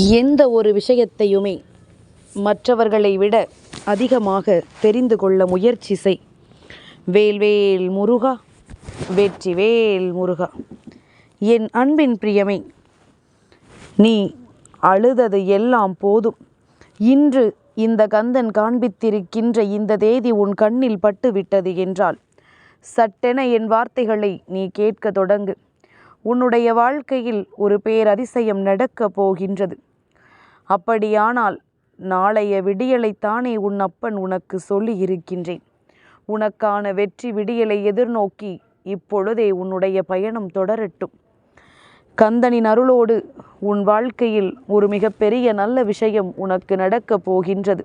எந்த ஒரு விஷயத்தையுமே மற்றவர்களை விட அதிகமாக தெரிந்து கொள்ள முயற்சி செய். வேல்வேல் முருகா, வெற்றிவேல் முருகா. என் அன்பின் பிரியமே, நீ அழுதது எல்லாம் போதும். இன்று இந்த கந்தன் காண்பித்திருக்கின்ற இந்த தேதி உன் கண்ணில் பட்டுவிட்டது என்றால் சட்டென என் வார்த்தைகளை நீ கேட்க தொடங்கு. உன்னுடைய வாழ்க்கையில் ஒரு பேரதிசயம் நடக்கப் போகின்றது. அப்படியானால் நாளைய விடியலைத்தானே உன் அப்பன் உனக்கு சொல்லி இருக்கின்றேன். உனக்கான வெற்றி விடியலை எதிர்நோக்கி இப்பொழுதே உன்னுடைய பயணம் தொடரட்டும். கந்தனின் அருளோடு உன் வாழ்க்கையில் ஒரு மிகப்பெரிய நல்ல விஷயம் உனக்கு நடக்கப் போகின்றது.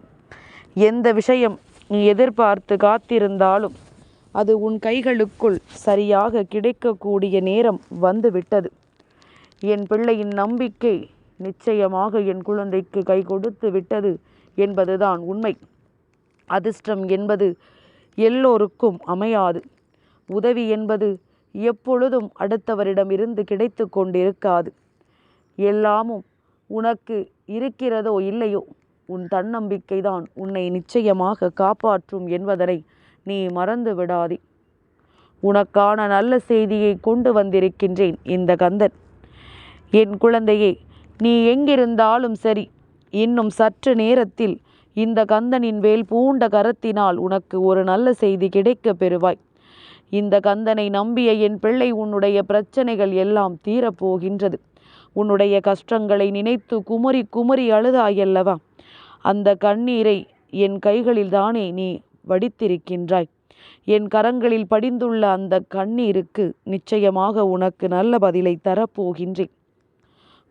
எந்த விஷயம் நீ எதிர்பார்த்து காத்திருந்தாலும் அது உன் கைகளுக்குள் சரியாக கிடைக்கக்கூடிய நேரம் வந்துவிட்டது. என் பிள்ளையின் நம்பிக்கை நிச்சயமாக என் குழந்தைக்கு கை கொடுத்து விட்டது என்பதுதான் உண்மை. அதிர்ஷ்டம் என்பது எல்லோருக்கும் அமையாது. உதவி என்பது எப்பொழுதும் அடுத்தவரிடமிருந்து கிடைத்து கொண்டிருக்காது. எல்லாமும் உனக்கு இருக்கிறதோ இல்லையோ, உன் தன்னம்பிக்கை தான் உன்னை நிச்சயமாக காப்பாற்றும் என்பதனை நீ மறந்து விடாதே. உனக்கான நல்ல செய்தியை கொண்டு வந்திருக்கின்றேன் இந்த கந்தன். என் குழந்தையே, நீ எங்கிருந்தாலும் சரி, இன்னும் சற்று நேரத்தில் இந்த கந்தனின் வேல் பூண்ட கரத்தினால் உனக்கு ஒரு நல்ல செய்தி கிடைக்க பெறுவாய். இந்த கந்தனை நம்பிய என் பிள்ளை, உன்னுடைய பிரச்சனைகள் எல்லாம் தீரப்போகின்றது. உன்னுடைய கஷ்டங்களை நினைத்து குமுறி குமுறி அழுதாயல்லவா, அந்த கண்ணீரை என் கைகளில் தானே நீ வடித்திருக்கின்றாய். என் கரங்களில் படிந்துள்ள அந்த கண்ணீருக்கு நிச்சயமாக உனக்கு நல்ல பதிலை தரப்போகின்றேன்.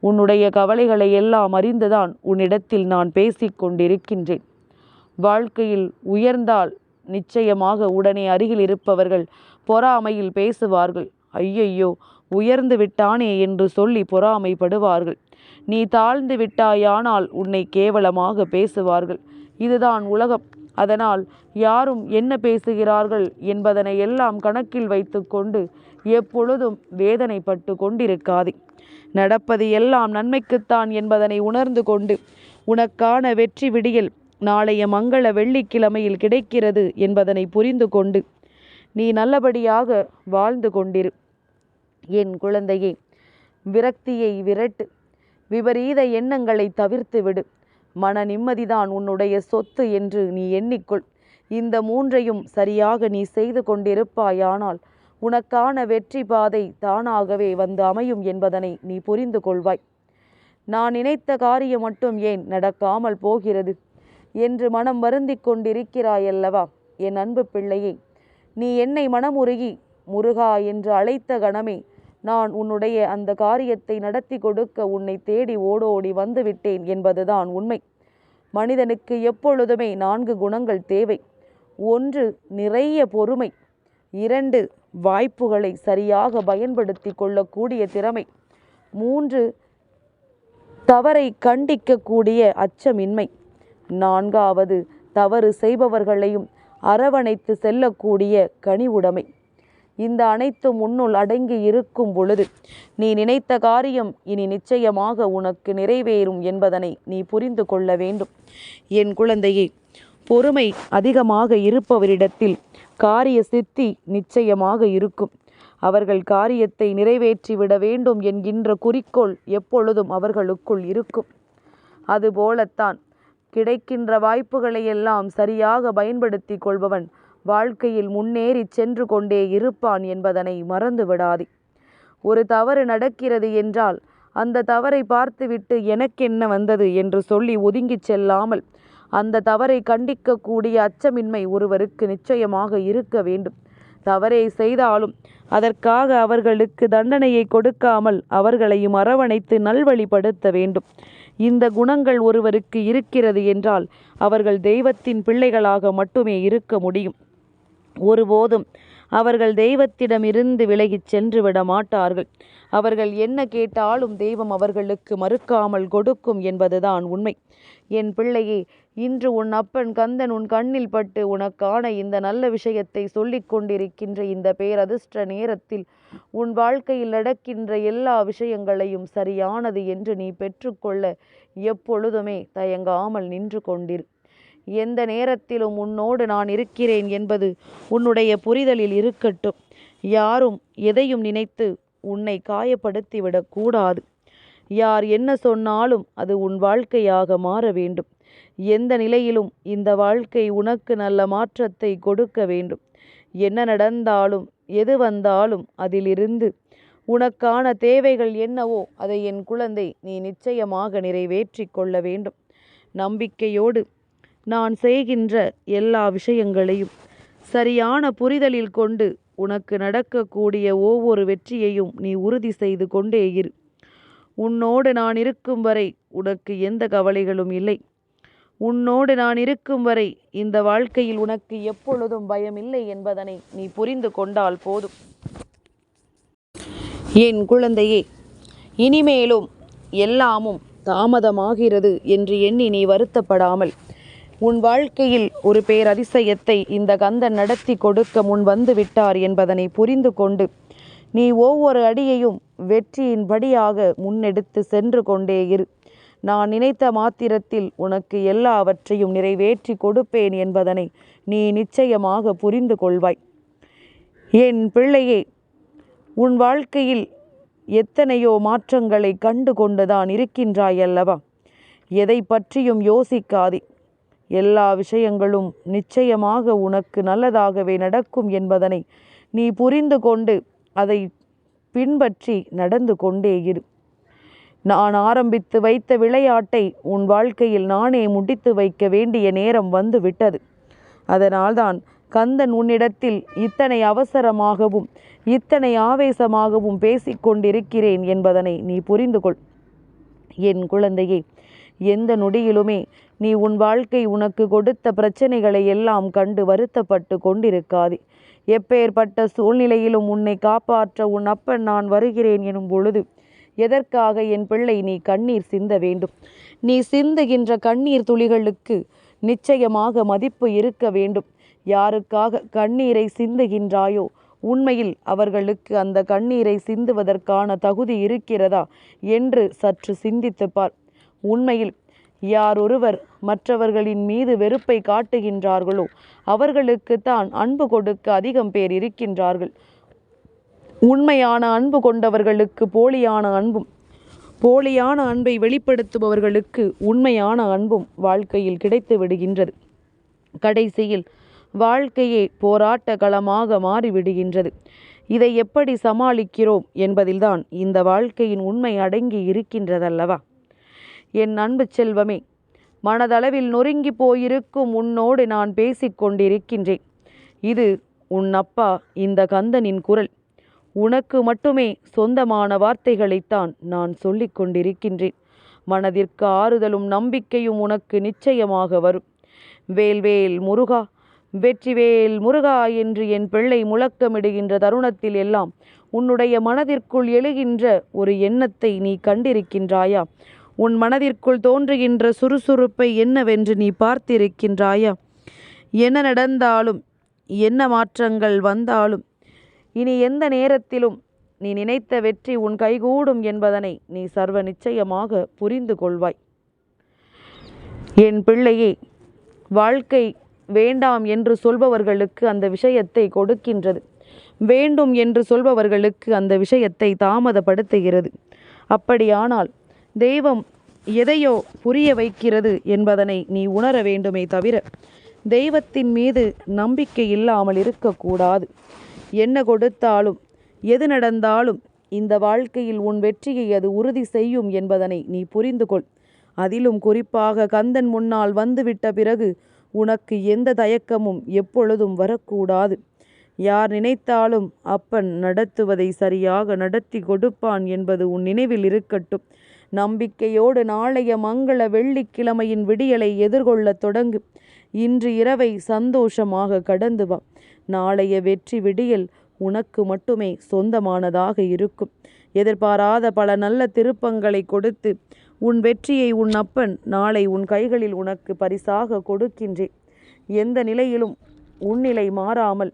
உன்னுடைய கவலைகளை எல்லாம் அறிந்துதான் உன்னிடத்தில் நான் பேசிக்கொண்டிருக்கின்றேன். வாழ்க்கையில் உயர்ந்தால் நிச்சயமாக உடனே அருகில் இருப்பவர்கள் பொறாமையில் பேசுவார்கள். ஐயையோ, உயர்ந்து விட்டானே என்று சொல்லி பொறாமைப்படுவார்கள். நீ தாழ்ந்து விட்டாயானால் உன்னை கேவலமாக பேசுவார்கள். இதுதான் உலகம். அதனால் யாரும் என்ன பேசுகிறார்கள் என்பதனை எல்லாம் கணக்கில் வைத்து கொண்டு எப்பொழுதும் வேதனைப்பட்டு கொண்டிருக்காதே. நடப்பது எல்லாம் நன்மைக்குத்தான் என்பதனை உணர்ந்து கொண்டு உனக்கான வெற்றி விடியல் நாளைய மங்கள வெள்ளிக்கிழமையில் கிடைக்கிறது என்பதனை புரிந்து கொண்டு நீ நல்லபடியாக வாழ்ந்து கொண்டிரு. என் குழந்தையே, விரக்தியை விரட்டு. விபரீத எண்ணங்களை தவிர்த்து விடு. மன நிம்மதிதான் உன்னுடைய சொத்து என்று நீ எண்ணிக்கொள். இந்த மூன்றையும் சரியாக நீ செய்து கொண்டிருப்பாயானால் உனக்கான வெற்றி பாதை தானாகவே வந்து அமையும் என்பதனை நீ புரிந்து கொள்வாய். நான் நினைத்த காரியம் மட்டும் ஏன் நடக்காமல் போகிறது என்று மனம் வருந்தி கொண்டிருக்கிறாயல்லவா என் அன்பு பிள்ளையே, நீ என்னை மனமுருகி முருகா என்று அழைத்த கணமே நான் உன்னுடைய அந்த காரியத்தை நடத்தி கொடுக்க உன்னை தேடி ஓடோடி வந்துவிட்டேன் என்பதுதான் உண்மை. மனிதனுக்கு எப்பொழுதுமே 4 குணங்கள் தேவை. 1, நிறைய பொறுமை. 2, வாய்ப்புகளை சரியாக பயன்படுத்தி கொள்ளக்கூடிய திறமை. 3, தவறை கண்டிக்கக்கூடிய அச்சமின்மை. 4வது, தவறு செய்பவர்களையும் அரவணைத்து செல்லக்கூடிய கனிவுடைமை. இந்த அனைத்தும் உன்னுள் அடங்கி இருக்கும் பொழுது நீ நினைத்த காரியம் இனி நிச்சயமாக உனக்கு நிறைவேறும் என்பதனை நீ புரிந்து கொள்ள வேண்டும். என் குழந்தையே, பொறுமை அதிகமாக இருப்பவரிடத்தில் காரிய சித்தி நிச்சயமாக இருக்கும். அவர்கள் காரியத்தை நிறைவேற்றிவிட வேண்டும் என்கின்ற குறிக்கோள் எப்பொழுதும் அவர்களுக்குள் இருக்கும். அதுபோலத்தான் கிடைக்கின்ற வாய்ப்புகளை எல்லாம் சரியாக பயன்படுத்தி கொள்பவன் வாழ்க்கையில் முன்னேறி சென்று கொண்டே இருப்பான் என்பதனை மறந்து விடாதே. ஒரு தவறு நடக்கிறது என்றால் அந்த தவறை பார்த்துவிட்டு எனக்கென்ன வந்தது என்று சொல்லி ஒதுங்கிச் செல்லாமல் அந்த தவறை கண்டிக்கக்கூடிய அச்சமின்மை ஒருவருக்கு நிச்சயமாக இருக்க வேண்டும். தவறை செய்தாலும் அதற்காக அவர்களுக்கு தண்டனையை கொடுக்காமல் அவர்களையும் அரவணைத்து நல்வழிப்படுத்த வேண்டும். இந்த குணங்கள் ஒருவருக்கு இருக்கிறது என்றால் அவர்கள் தெய்வத்தின் பிள்ளைகளாக மட்டுமே இருக்க முடியும். ஒருபோதும் அவர்கள் தெய்வத்திடமிருந்து விலகிச் சென்று விட மாட்டார்கள். அவர்கள் என்ன கேட்டாலும் தெய்வம் அவர்களுக்கு மறுக்காமல் கொடுக்கும் என்பதுதான் உண்மை. என் பிள்ளையே, இன்று உன் அப்பன் கந்தன் உன் கண்ணில் பட்டு உனக்கான இந்த நல்ல விஷயத்தை சொல்லிக் கொண்டிருக்கின்ற இந்த பேரதிர்ஷ்ட நேரத்தில் உன் வாழ்க்கையில் நடக்கின்ற எல்லா விஷயங்களையும் சரியானது என்று நீ பெற்றுக்கொள்ள எப்பொழுதுமே தயங்காமல் நின்று கொண்டிரு. எந்த நேரத்திலும் உன்னோடு நான் இருக்கிறேன் என்பது உன்னுடைய புரிதலில் இருக்கட்டும். யாரும் எதையும் நினைத்து உன்னை காயப்படுத்திவிடக் கூடாது. யார் என்ன சொன்னாலும் அது உன் வாழ்க்கையாக மாற வேண்டும். எந்த நிலையிலும் இந்த வாழ்க்கை உனக்கு நல்ல மாற்றத்தை கொடுக்க வேண்டும். என்ன நடந்தாலும் எது வந்தாலும் அதிலிருந்து உனக்கான தேவைகள் என்னவோ அதை என் குழந்தை நீ நிச்சயமாக நிறைவேற்றி கொள்ள வேண்டும். நம்பிக்கையோடு நான் செய்கின்ற எல்லா விஷயங்களையும் சரியான புரிதலில் கொண்டு உனக்கு நடக்கக்கூடிய ஒவ்வொரு வெற்றியையும் நீ உறுதி செய்து கொண்டே இரு. உன்னோடு நான் இருக்கும் வரை உனக்கு எந்த கவலைகளும் இல்லை. உன்னோடு நான் இருக்கும் வரை இந்த வாழ்க்கையில் உனக்கு எப்பொழுதும் பயமில்லை என்பதனை நீ புரிந்து கொண்டால் போதும். என் குழந்தையே, இனிமேலும் எல்லாமும் தாமதமாகிறது என்று எண்ணி நீ வருத்தப்படாமல் உன் வாழ்க்கையில் ஒரு பேரதிசயத்தை இந்த கந்தன் நடத்தி கொடுக்க முன் வந்து விட்டார் என்பதனை புரிந்து கொண்டு நீ ஒவ்வொரு அடியையும் வெற்றியின் படியாக முன்னெடுத்து சென்று கொண்டே இரு. நான் நினைத்த மாத்திரத்தில் உனக்கு எல்லாவற்றையும் நிறைவேற்றி கொடுப்பேன் என்பதனை நீ நிச்சயமாக புரிந்து கொள்வாய். என் பிள்ளையே, உன் வாழ்க்கையில் எத்தனையோ மாற்றங்களை கண்டு கொண்டுதான் இருக்கின்றாய் அல்லவா? எதை பற்றியும் யோசிக்காதே. எல்லா விஷயங்களும் நிச்சயமாக உனக்கு நல்லதாகவே நடக்கும் என்பதனை நீ புரிந்து கொண்டு அதை பின்பற்றி நடந்து கொண்டே இரு. நான் ஆரம்பித்து வைத்த விளையாட்டை உன் வாழ்க்கையில் நானே முடித்து வைக்க வேண்டிய நேரம் வந்து விட்டது. அதனால்தான் கந்தன் உன்னிடத்தில் இத்தனை அவசரமாகவும் இத்தனை ஆவேசமாகவும் பேசிக்கொண்டிருக்கிறேன் என்பதனை நீ புரிந்து கொள். என் குழந்தையே, எந்த நொடியிலுமே நீ உன் வாழ்க்கை உனக்கு கொடுத்த பிரச்சனைகளை எல்லாம் கண்டு வருத்தப்பட்டு கொண்டிருக்காதே. எப்பேற்பட்ட சூழ்நிலையிலும் உன்னை காப்பாற்ற உன் அப்பன் நான் வருகிறேன் எனும் பொழுது எதற்காக என் பிள்ளை நீ கண்ணீர் சிந்த வேண்டும்? நீ சிந்துகின்ற கண்ணீர் துளிகளுக்கு நிச்சயமாக மதிப்பு இருக்க வேண்டும். யாருக்காக கண்ணீரை சிந்துகின்றாயோ உண்மையில் அவர்களுக்கு அந்த கண்ணீரை சிந்துவதற்கான தகுதி இருக்கிறதா என்று சற்று சிந்தித்து பார். உண்மையில் யார் ஒருவர் மற்றவர்களின் மீது வெறுப்பை காட்டுகின்றார்களோ அவர்களுக்குத்தான் அன்பு கொடுக்க அதிகம் பேர் இருக்கின்றார்கள். உண்மையான அன்பு கொண்டவர்களுக்கு போலியான அன்பும், போலியான அன்பை வெளிப்படுத்துபவர்களுக்கு உண்மையான அன்பும் வாழ்க்கையில் கிடைத்து விடுகின்றது. கடைசியில் வாழ்க்கையே போராட்ட களமாக மாறிவிடுகின்றது. இதை எப்படி சமாளிக்கிறோம் என்பதில்தான் இந்த வாழ்க்கையின் உண்மை அடங்கி இருக்கின்றதல்லவா? என் அன்பு செல்வமே, மனதளவில் நொறுங்கி போயிருக்கும் உன்னோடு நான் பேசிக்கொண்டிருக்கின்றேன். இது உன் அப்பா இந்த கந்தனின் குரல். உனக்கு மட்டுமே சொந்தமான வார்த்தைகளைத்தான் நான் சொல்லிக் கொண்டிருக்கின்றேன். மனதிற்கு ஆறுதலும் நம்பிக்கையும் உனக்கு நிச்சயமாக வரும். வேல்வேல் முருகா, வெற்றிவேல் முருகா என்று என் பிள்ளை முழக்கமிடுகின்ற தருணத்தில் எல்லாம் உன்னுடைய மனதிற்குள் எழுகின்ற ஒரு எண்ணத்தை நீ கண்டிருக்கின்றாயா? உன் மனதிற்குள் தோன்றுகின்ற சுறுசுறுப்பை என்னவென்று நீ பார்த்திருக்கின்றாயா? என்ன நடந்தாலும் என்ன மாற்றங்கள் வந்தாலும் இனி எந்த நேரத்திலும் நீ நினைத்த வெற்றி உன் கைகூடும் என்பதனை நீ சர்வ நிச்சயமாக புரிந்து கொள்வாய். என் பிள்ளையே, வாழ்க்கை வேண்டாம் என்று சொல்பவர்களுக்கு அந்த விஷயத்தை கொடுக்கின்றது. வேண்டும் என்று சொல்பவர்களுக்கு அந்த விஷயத்தை தாமதப்படுத்துகிறது. அப்படியானால் தெய்வம் எதையோ புரிய வைக்கிறது என்பதனை நீ உணர வேண்டுமே தவிர தெய்வத்தின் மீது நம்பிக்கை இல்லாமல் இருக்கக்கூடாது. என்ன கொடுத்தாலும் எது நடந்தாலும் இந்த வாழ்க்கையில் உன் வெற்றியை அது உறுதி செய்யும் என்பதனை நீ புரிந்து கொள். அதிலும் குறிப்பாக கந்தன் முன்னால் வந்துவிட்ட பிறகு உனக்கு எந்த தயக்கமும் எப்பொழுதும் வரக்கூடாது. யார் நினைத்தாலும் அப்பன் நடத்துவதை சரியாக நடத்தி கொடுப்பான் என்பது உன் நினைவில் இருக்கட்டும். நம்பிக்கையோடு நாளைய மங்கள வெள்ளிக்கிழமையின் விடியலை எதிர்கொள்ள தொடங்கு. இன்று இரவை சந்தோஷமாக கடந்து வா. நாளைய வெற்றி விடியல் உனக்கு மட்டுமே சொந்தமானதாக இருக்கும். எதிர்பாராத பல நல்ல திருப்பங்களை கொடுத்து உன் வெற்றியை உன் அப்பன் நாளை உன் கைகளில் உனக்கு பரிசாக கொடுக்கின்றேன். எந்த நிலையிலும் உன்னிலை மாறாமல்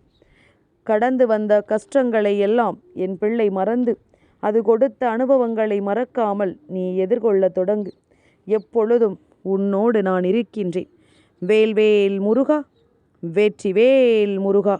கடந்து வந்த கஷ்டங்களை எல்லாம் என் பிள்ளை மறந்து அது கொடுத்த அனுபவங்களை மறக்காமல் நீ எதிர்கொள்ள தொடங்கு. எப்பொழுதும் உன்னோடு நான் இருக்கின்றேன். வேல்வேல் முருகா, வெற்றிவேல் முருகா.